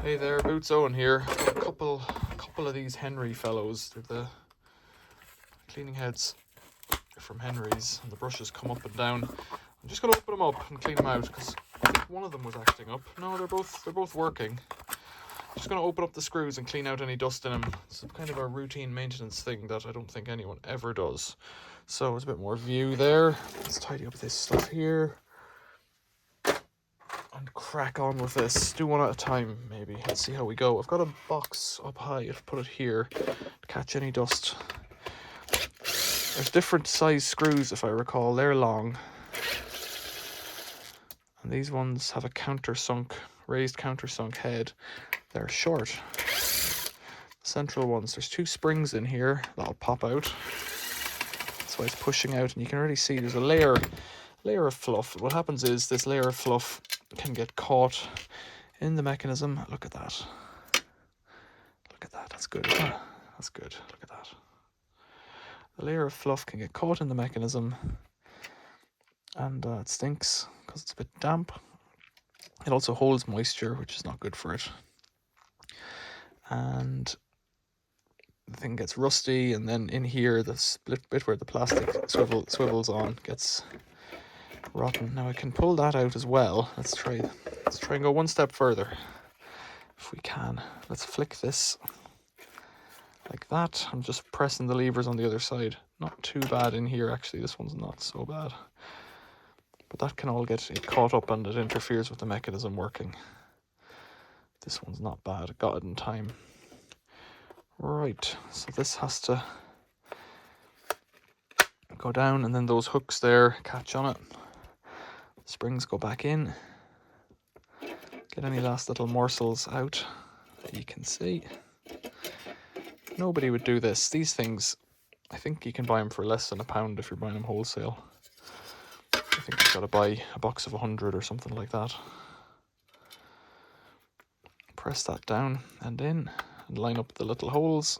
Hey there, Boots Owen here. I've got a couple of these Henry fellows. They're the cleaning heads from Henry's, and the brushes come up and down. I'm just going to open them up and clean them out because I think one of them was acting up. No, they're both working. I'm just going to open up the screws and clean out any dust in them. It's kind of a routine maintenance thing that I don't think anyone ever does. So there's a bit more view there. Let's tidy up this stuff here and crack on with this. Do one at a time, maybe. Let's see how we go. I've got a box up high. I'll put it here to catch any dust. There's different size screws, if I recall. They're long. And these ones have a raised countersunk head. They're short. Central ones, there's two springs in here that'll pop out. That's why it's pushing out, and you can already see there's a layer of fluff. What happens is this layer of fluff can get caught in the mechanism. Look at that. Look at that. That's good, isn't it? That's good. Look at that. The layer of fluff can get caught in the mechanism, and it stinks because it's a bit damp. It also holds moisture, which is not good for it. And the thing gets rusty, and then in here, the split bit where the plastic swivels on gets rotten. Now I can pull that out as well. Let's try and go one step further if we can. Let's flick this like that. I'm just pressing the levers on the other side. Not too bad in here, actually. This one's not so bad, but that can all get caught up and it interferes with the mechanism working. This one's not bad. I got it in time. Right, so this has to go down, and then those hooks there catch on it. Springs go back in. Get any last little morsels out that you can see. Nobody would do this. These things, I think you can buy them for less than £1 if you're buying them wholesale. I think you've got to buy a box of 100 or something like that. Press that down and in, and line up the little holes.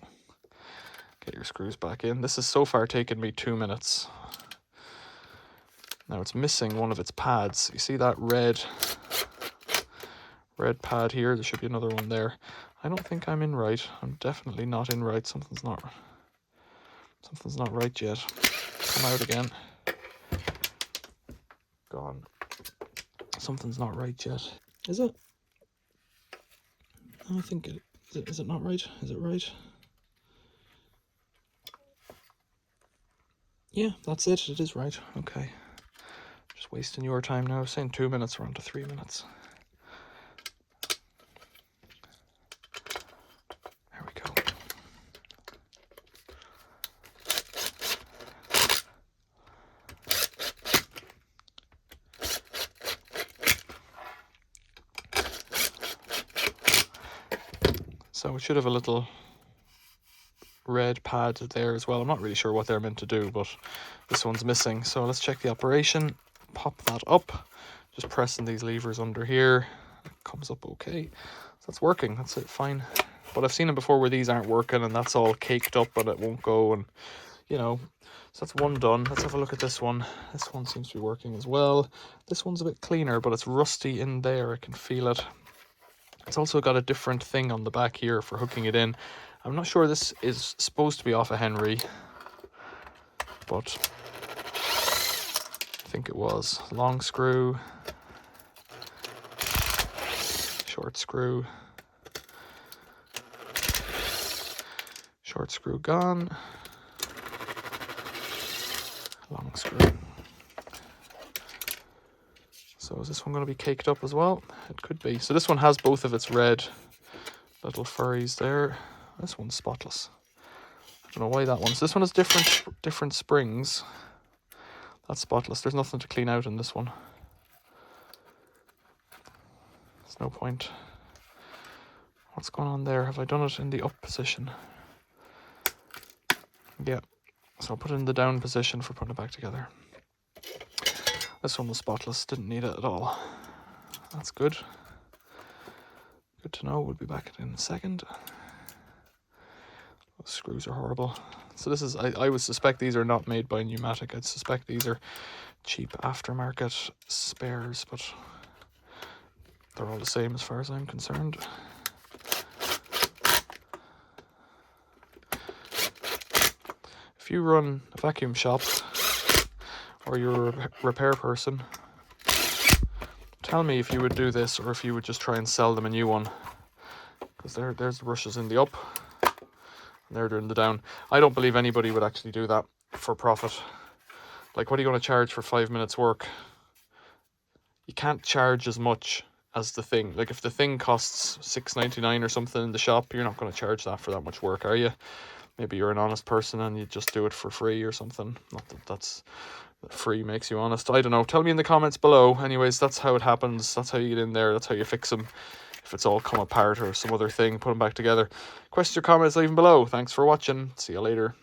Get your screws back in. This has so far taken me 2 minutes. Now it's missing one of its pads. You see that red pad here? There should be another one there. I don't think I'm in right. I'm definitely not in right. Something's not right yet. Come out again. Gone. Something's not right yet. Is it? I think it is. It not right? Is it right? Yeah, that's it. It is right. Okay. Just wasting your time now. Saying 2 minutes, we're on to 3 minutes. There we go. So it should have a little red pad there as well. I'm not really sure what they're meant to do, but this one's missing. So let's check the operation. Pop that up. Just pressing these levers under here. It comes up okay. So that's working. That's it. Fine. But I've seen them before where these aren't working and that's all caked up and it won't go, and you know. So that's one done. Let's have a look at this one. This one seems to be working as well. This one's a bit cleaner, but it's rusty in there. I can feel it. It's also got a different thing on the back here for hooking it in. I'm not sure this is supposed to be off a Henry, but I think it was. Long screw, short screw gone, long screw. So is this one going to be caked up as well? It could be. So this one has both of its red little furries there. This one's spotless. I don't know why that one. So this one has different springs. That's spotless. There's nothing to clean out in this one. There's no point. What's going on there? Have I done it in the up position? Yeah. So I'll put it in the down position for putting it back together. This one was spotless. Didn't need it at all. That's good. Good to know. We'll be back in a second. Those screws are horrible. So this is, I would suspect these are not made by Numatic. I'd suspect these are cheap aftermarket spares, but they're all the same as far as I'm concerned. if you run a vacuum shop or you're a repair person, tell me if you would do this or if you would just try and sell them a new one. Because there's the brushes in the up, and they're in the down. I don't believe anybody would actually do that for profit. Like, what are you going to charge for 5 minutes work? You can't charge as much as the thing. Like, if the thing costs $6.99 or something in the shop, you're not going to charge that for that much work, are you? Maybe you're an honest person and you just do it for free or something. Not that that's free makes you honest. I don't know. Tell me in the comments below. Anyways, that's how it happens. That's how you get in there. That's how you fix them. If it's all come apart or some other thing, put them back together. Questions or comments, leave them below. Thanks for watching. See you later.